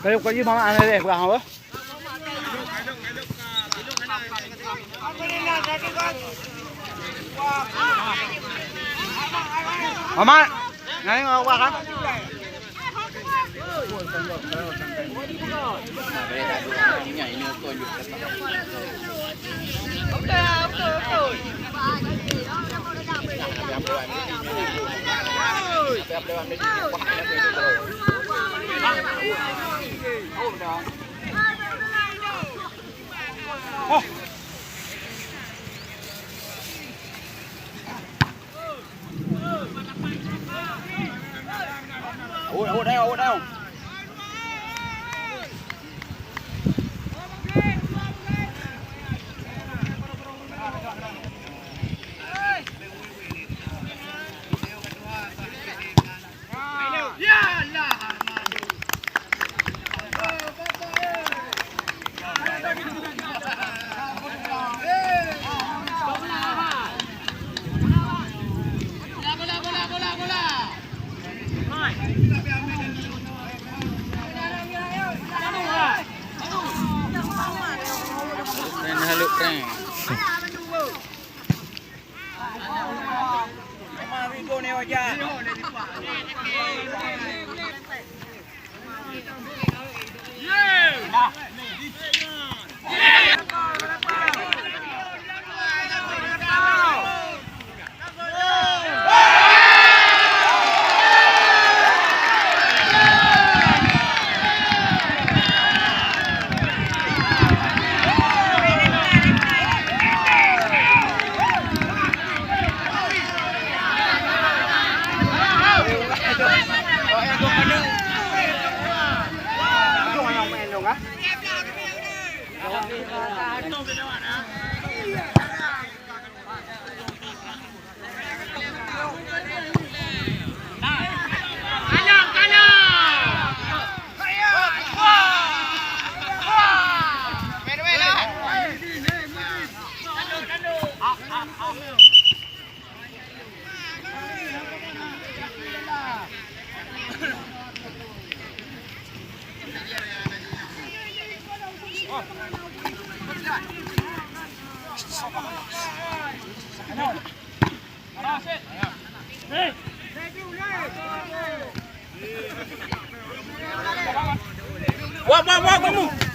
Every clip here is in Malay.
Kayo mama ano deh, bukan apa? Mama, ngay qua kan? Ủa đâu? Haluk prank. Mari go ni aja. Vamos.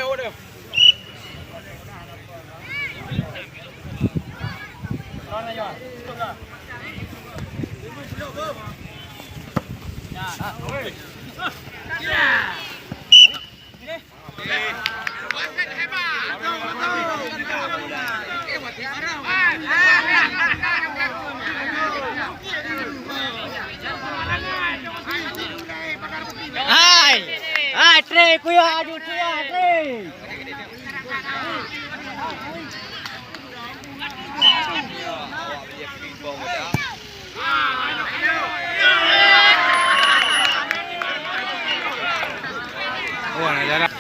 Ô đây. Con này rồi. Hai, tre, kuya, aju tre. Oh, nah jalan.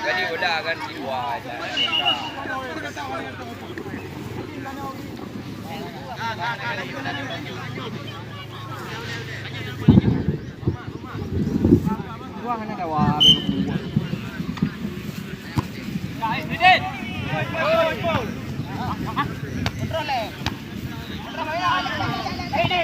Jadi udah kan jiwa aja. Gua hanya ada wae. Guys, ready? Control eh. Ready.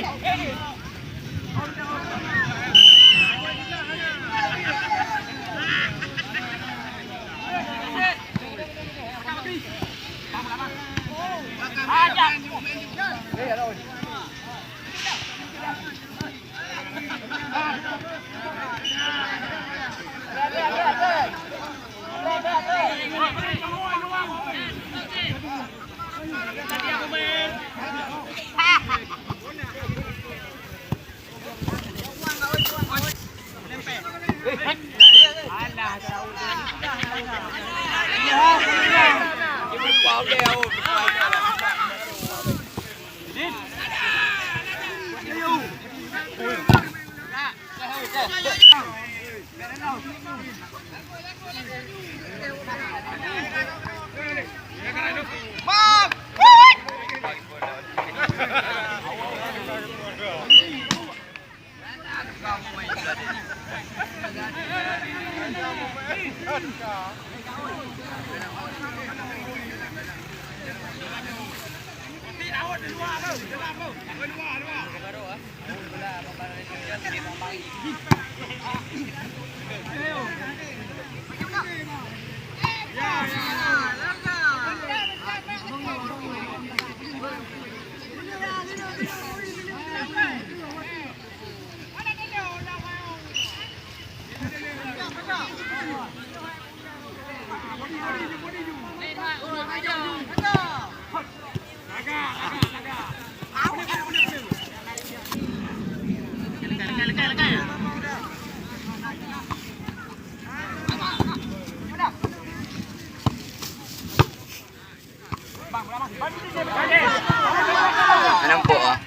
Anong po ah?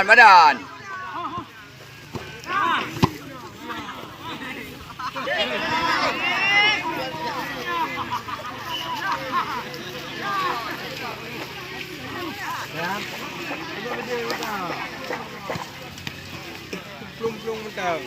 Badan. Plung betul.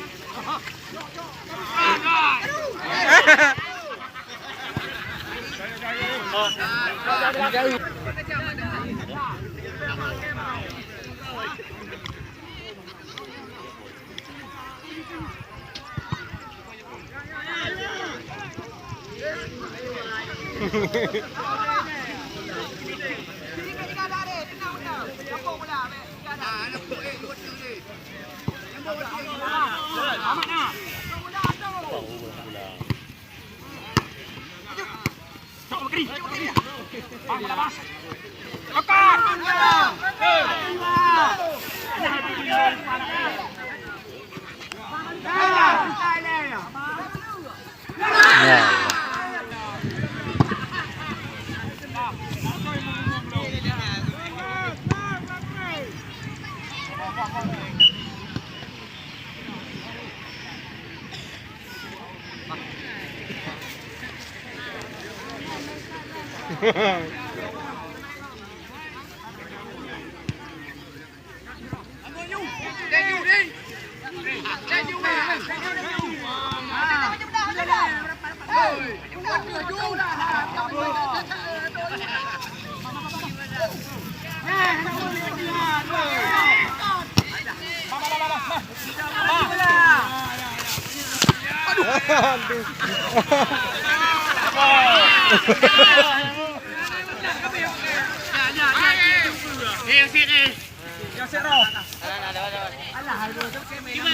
Hãy subscribe cho kênh Ghiền Mì Gõ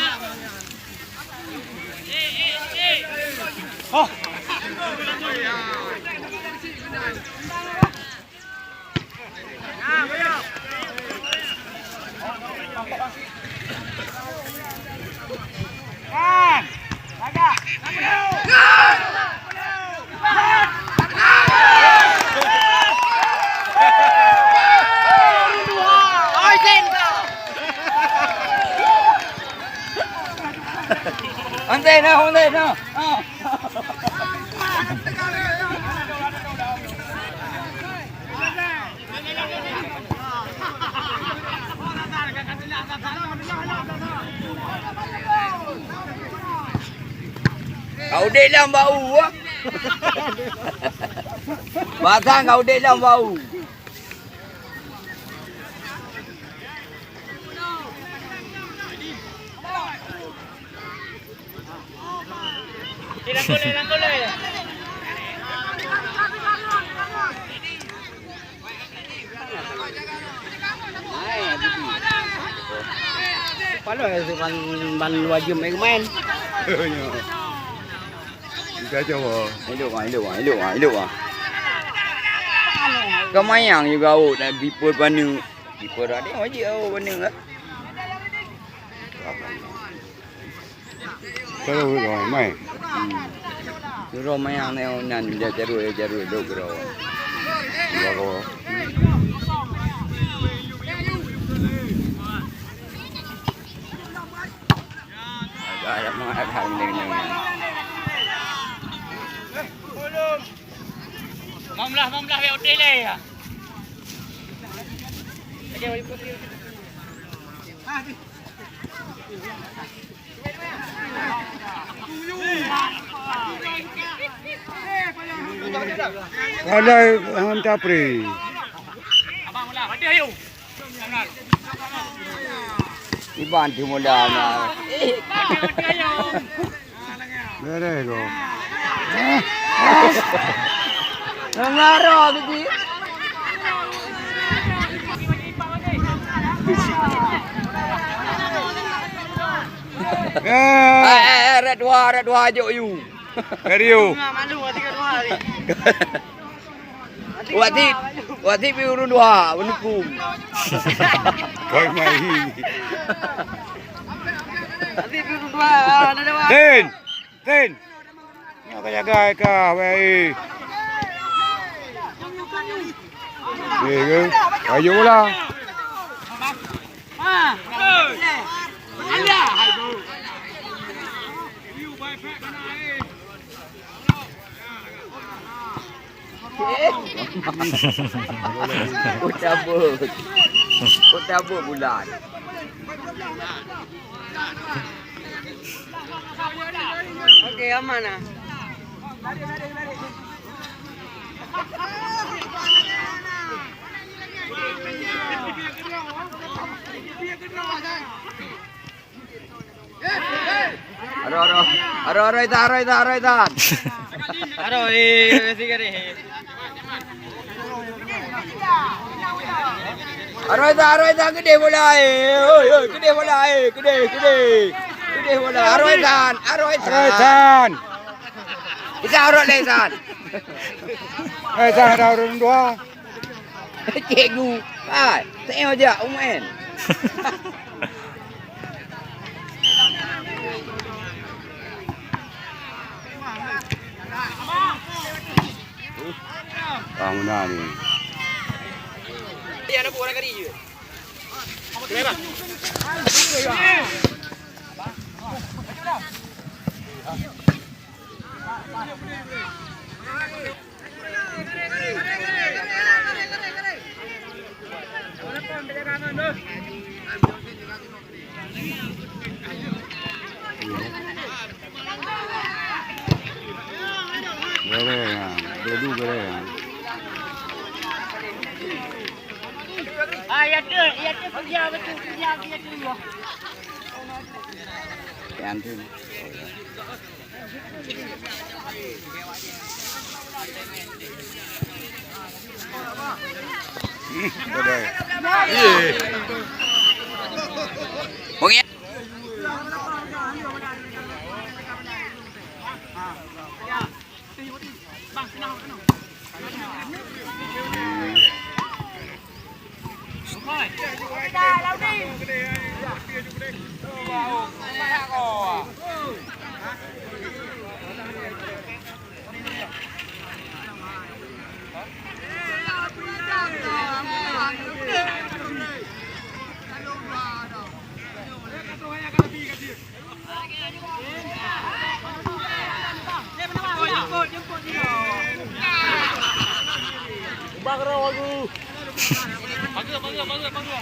để không bỏ lỡ những video hấp dẫn. Bahasa kau dalam bau. Langkole. Paano ban wajib main main. Hidup. Kamai yang juga dan bipur banu. Bipur ada wajib banu lah. Kalau rồi mày. Rồi mấy anh này năn để jaru đâu rồi. Dạ rồi. Ada mana thằng này. Mamlah be hotel ya. Ada ham capri. Abang mula, hati ayo. Iban di modal na. Hati ayo. Đây rồi. Ngaro tadi. Red dua aja you. Rio. Malu hati kedua hari. Wati biru dua menukum. Coi mày. Hati biru dua ada dua. Tin. Nó cái gai cả vậy. Gì cơ? Phải vô la. Utabur bulan. Okey, aman ah. Aroi dah. Aroi, sikit ni. Aroi dah gede bola oi gede bola gede bola aroi san kita aroi lesan San ada orang dua. cikgu tengok je umen Bangunan ni. Dia nak buat orang kari je. Kenapa? boleh. Bedu boleh. Ya tu kerja betul kerja tu ya. Kan tu. Boleh. Okey. Bang senang. Bangga.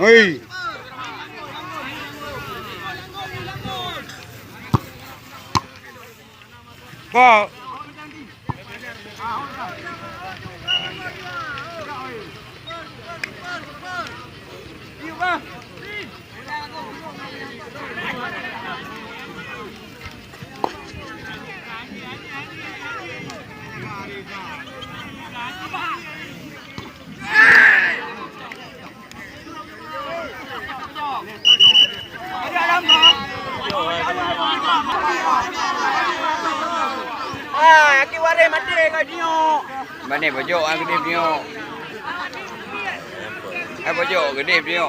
Oi. Ba. Aki ware mati kau dio. Mana pojok ang gede dia. Pojok gede dia.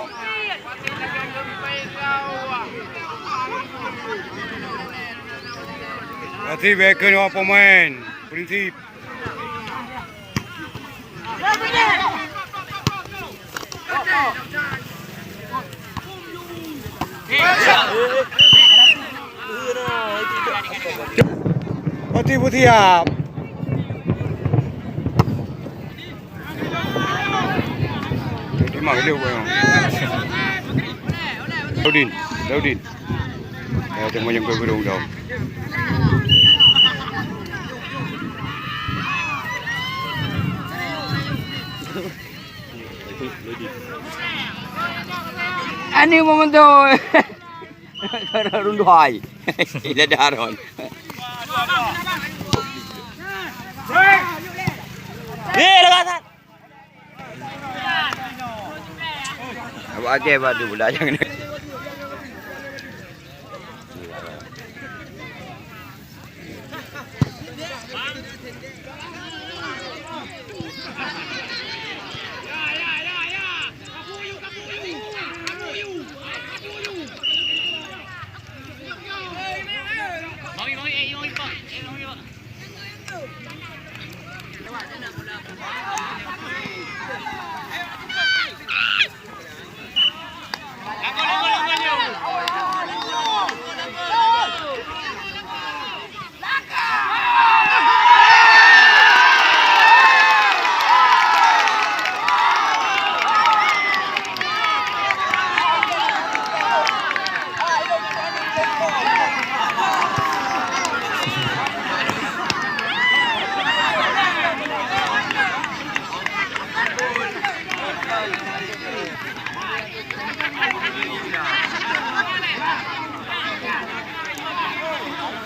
Nanti beken orang pemain. Prinsip. Putih siap. Memang dia buat. Daudin. Tengok yang bergurung dah. Ani momentu. Rundu hai. Ila daron. Dekat. Agak badu pula jangan.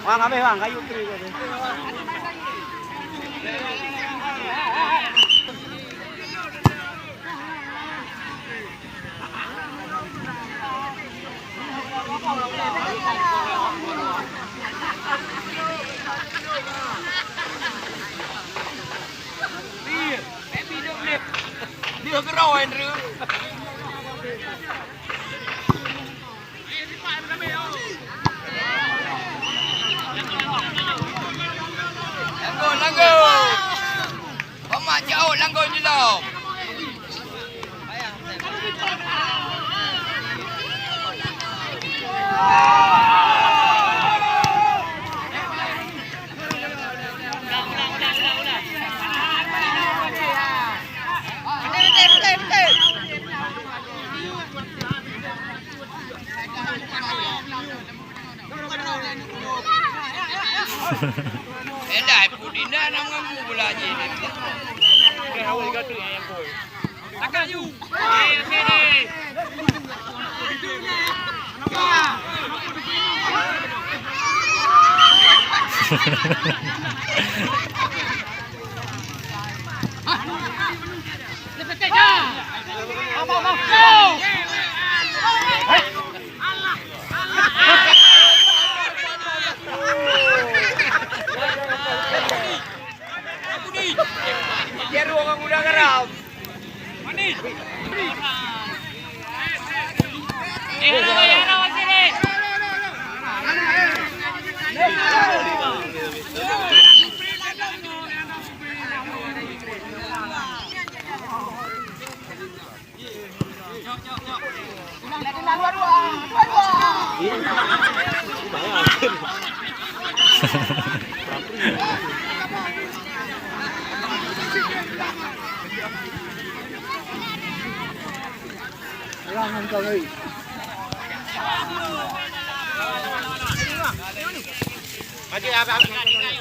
Wang kami wang kayu tri tadi. Dia keroan tu. Langgo. Pamak jauh langgo je tau. Dah pudin dah nak mengamu pula je. Takak you. Okey ni. Lepas dah. Abang. Dia ruang udah geram. Manis. Rawan sini.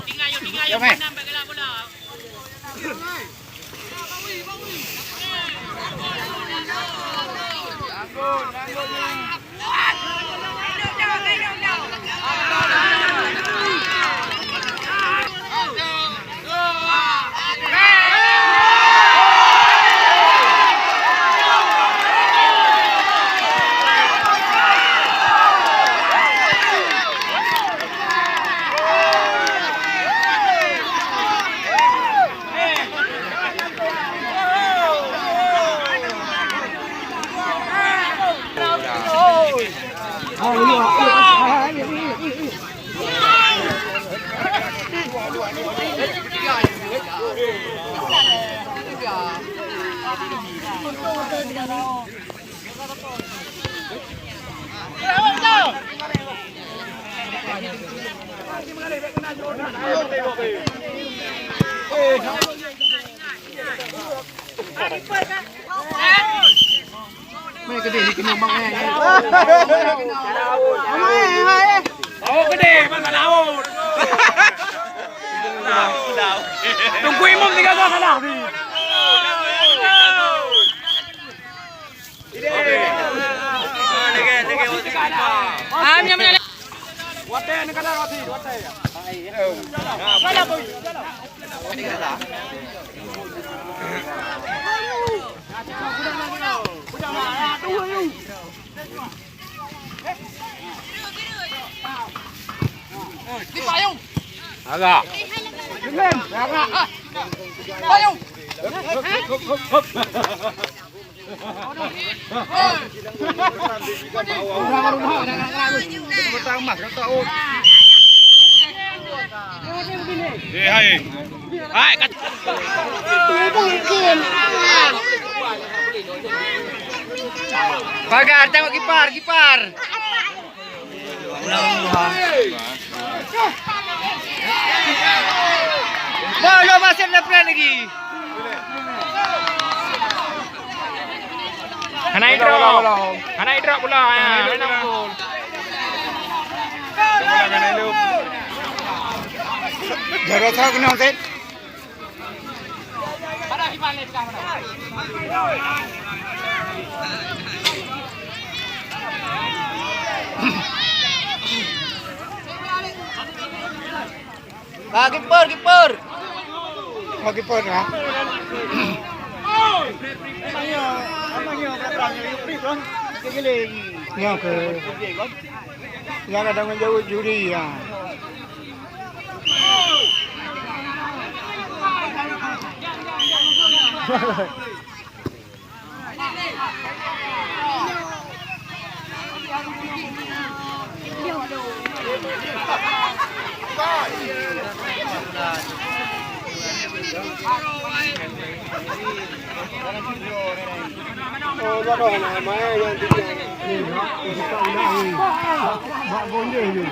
Tinggal you. Nampak gelap bola. Mai gede ni kena bang eh. Oh gede masa laut. Laut. Tunggu imam 3 gol kalah ni. Amnya mana? Wate ni kena roti, wate. Salah boy. Di payung. Agak. Dengan, agak. Payung. Hai, kat. Pagar, tengok kipar. Belum masih ada plan lagi. Hanai drop pula. Jaga tak kena set. Ada kipan ni sekarang. Kiper. Oh kiper lah. Ya ke. Yang ada menjauh juri ya. Oh, baru nama yang tiga. Ni, kita udah ni. Mak bonde ni.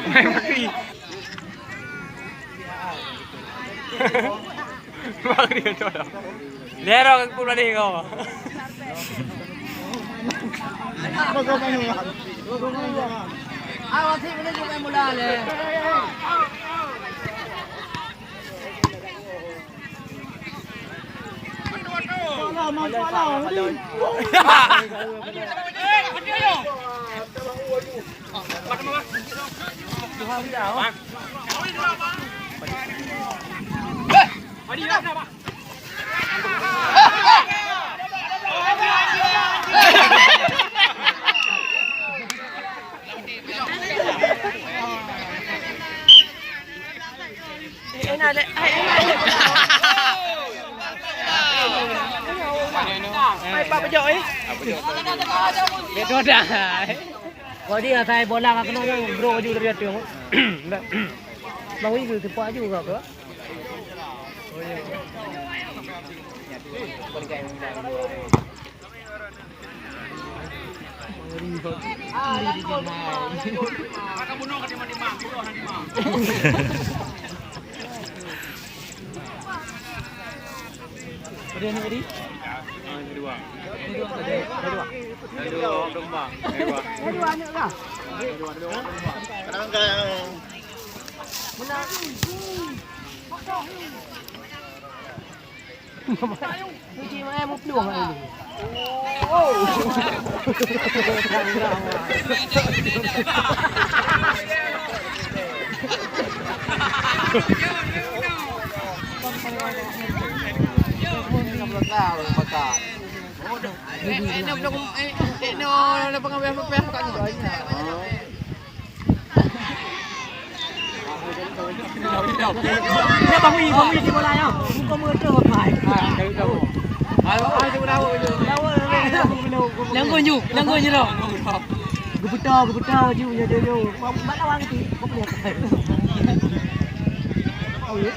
Bang dia tu dah. Lerok aku pula ni kau. Bagus ni. Awak sih boleh juga mula le. Kalau dia saya bola kan kena bro baju dari tu. Bang itu tempat juga ke? Langgonnya loh. Gebetar baju punya dia. Mak lawang tu. Kau punya apa? Oh ya.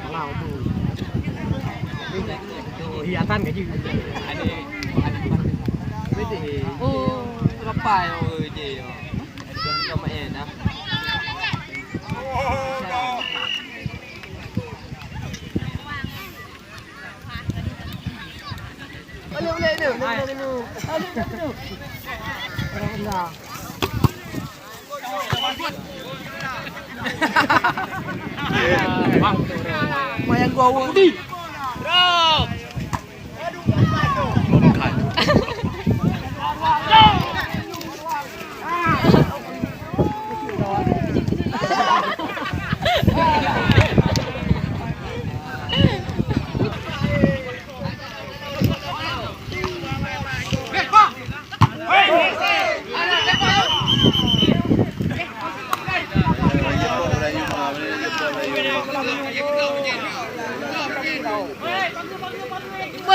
Malau tu. Hiasan ke je. Oh, lepas je. Kau main dah. Boleh tu. Alhamdulillah. Mayan gua Udi. Bro.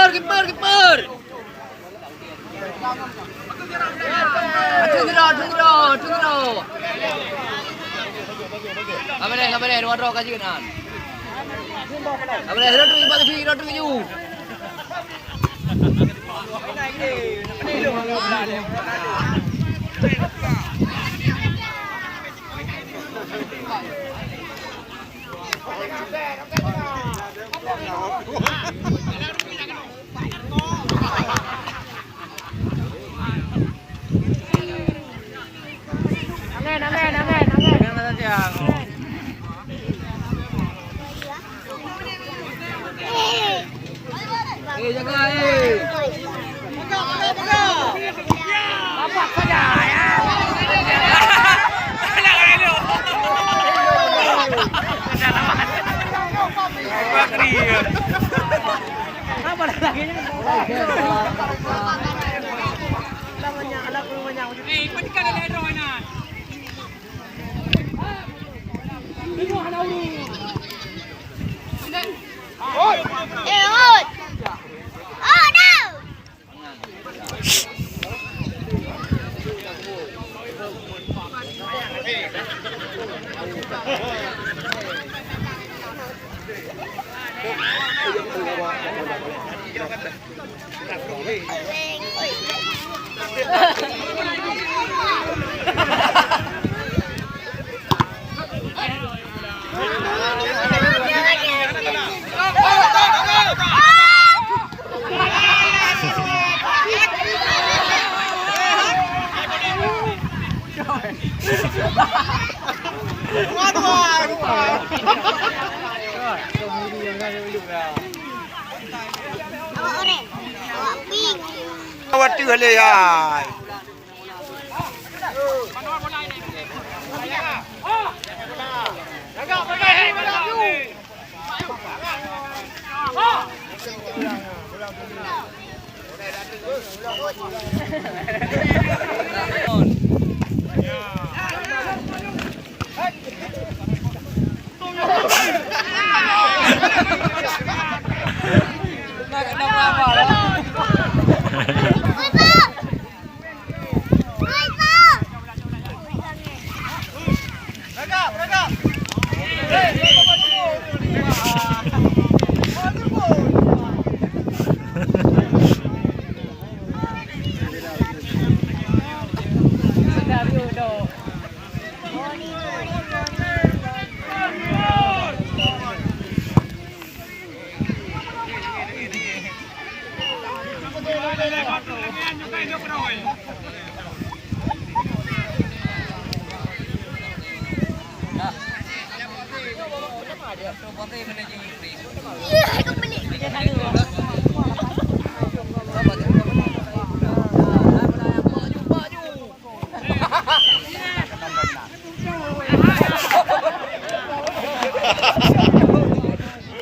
Keeper. Tunggu. Apa ni? Dua draw kasih kan? Apa ni? Rotu keju. Awak tu le ya.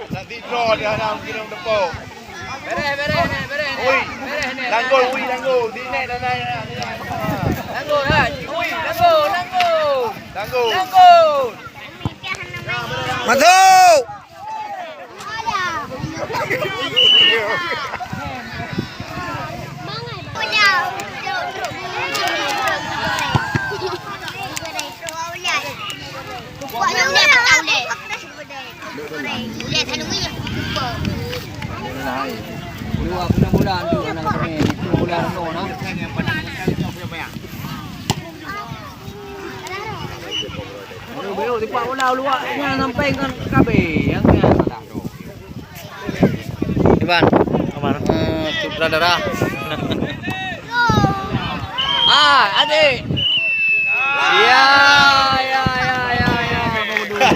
Nanti draw dia dalam kira depan. Ui, langgul, di net dan naik. Langgul kan? Ui, langgul. Langgul. Masuk. Dua bulan tu anak kami. 2 bulan no no. Baru tipak bola luar nya sampai kan kabe yang salah tu. Iban. Kemana? Sutradara. Adik. Ya. Baru dulu.